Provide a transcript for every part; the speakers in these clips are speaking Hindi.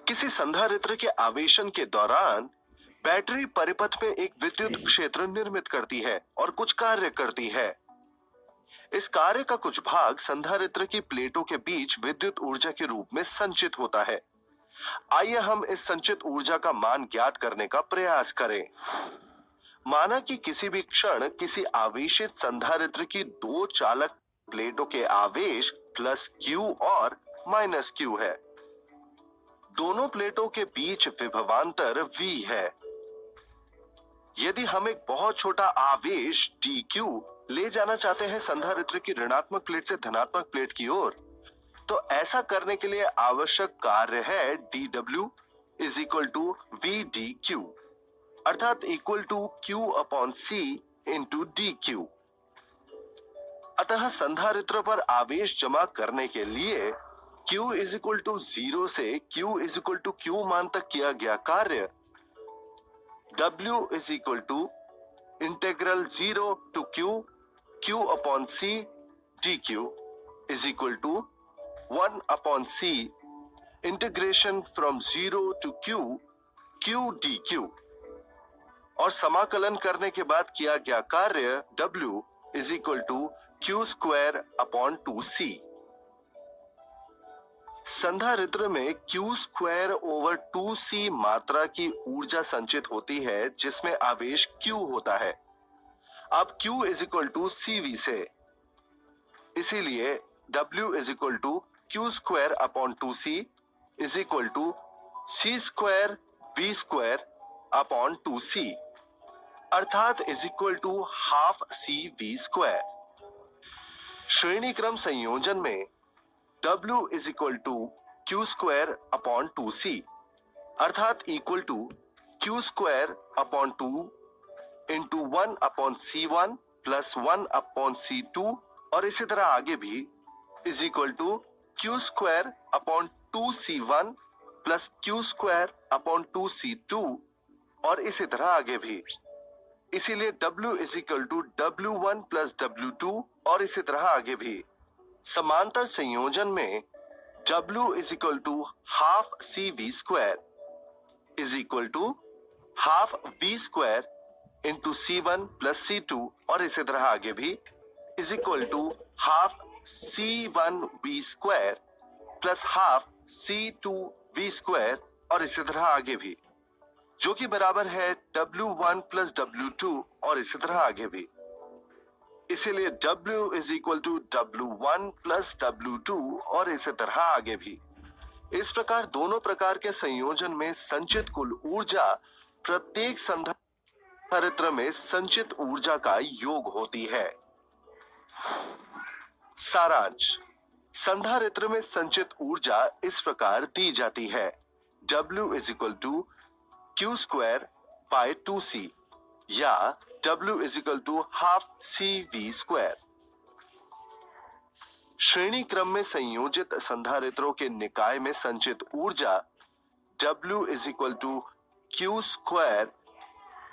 किसी संधारित्र के आवेशन के दौरान बैटरी परिपथ में एक विद्युत क्षेत्र निर्मित करती है और कुछ कार्य करती है। इस कार्य का कुछ भाग संधारित्र की प्लेटों के बीच विद्युत ऊर्जा के रूप में संचित होता है। आइए हम इस संचित ऊर्जा का मान ज्ञात करने का प्रयास करें। माना कि किसी भी क्षण किसी आवेशित संधारित्र की दो चालक प्लेटों के आवेश प्लस Q और माइनस Q है। दोनों प्लेटों के बीच विभवांतर V है। यदि हम एक बहुत छोटा आवेश dq ले जाना चाहते हैं संधारित्र की ऋणात्मक प्लेट से धनात्मक प्लेट की ओर, तो ऐसा करने के लिए आवश्यक कार्य है dw is equal to v dq, अर्थात equal to q upon c into dq। अतः संधारित्र पर आवेश जमा करने के लिए q इज इक्वल टू 0 से q is equal to q मान तक किया गया कार्य w is equal to integral 0 to q upon c dq is equal to 1 upon c integration from 0 to q dq, और समाकलन करने के बाद किया गया कार्य w is equal to q square upon 2c। संधारित्र में q स्क्वायर ओवर 2c मात्रा की ऊर्जा संचित होती है जिसमें आवेश q होता है। अब q is equal to cv से, इसीलिए w is equal to q square upon 2c is equal to c square v square upon 2c, अर्थात is equal to half cv square. श्रेणी क्रम संयोजन में w is equal to q square upon 2c, अर्थात equal to q square upon 2 into 1 upon c1 plus 1 upon c2, और इसी तरह आगे भी is equal to q square upon 2c1 plus q square upon 2c2, और इसी तरह आगे भी। इसीलिए w is equal to w1 plus w2, और इसी तरह आगे भी। समांतर संयोजन में w is equal to half cv square is equal to half v square into c1 plus c2, और इसी तरह आगे भी is equal to half c1v square plus half c2v square, और इसी तरह आगे भी, जो कि बराबर है w1 प्लस w2, और इसी तरह आगे भी। इसीलिए w is equal to w1 plus w2, और इसी तरह आगे भी। इस प्रकार दोनों प्रकार के संयोजन में संचित कुल ऊर्जा प्रत्येक संधारित्र में संचित ऊर्जा का योग होती है। सारांश: संधारित्र में संचित ऊर्जा इस प्रकार दी जाती है। w is equal to q square by 2c या w is equal to half cv square. श्रेणी क्रम में संयोजित संधारित्रों के निकाय में संचित ऊर्जा w is equal to q square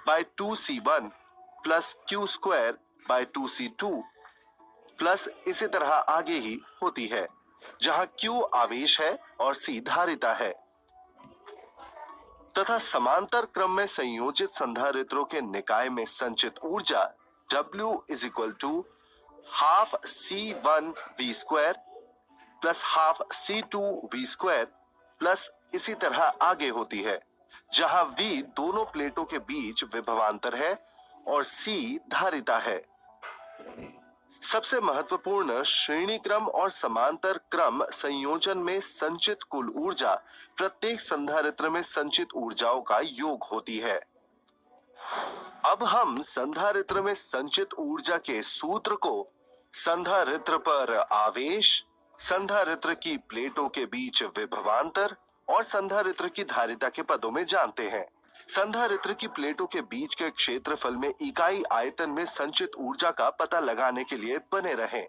by 2c1 plus q square by 2c2 plus इसी तरह आगे ही होती है, जहां q आवेश है और c धारिता है। तथा समांतर क्रम में संयोजित संधारित्रों के निकाय में संचित ऊर्जा w is equal to half c1v square plus half c2v square plus इसी तरह आगे होती है, जहां v दोनों प्लेटों के बीच विभवांतर है और c धारिता है। सबसे महत्वपूर्ण श्रेणी क्रम और समांतर क्रम संयोजन में संचित कुल ऊर्जा प्रत्येक संधारित्र में संचित ऊर्जाओं का योग होती है। अब हम संधारित्र में संचित ऊर्जा के सूत्र को संधारित्र पर आवेश, संधारित्र की प्लेटों के बीच विभवांतर और संधारित्र की धारिता के पदों में जानते हैं। संधारित्र की प्लेटों के बीच के क्षेत्रफल में इकाई आयतन में संचित ऊर्जा का पता लगाने के लिए बने रहें।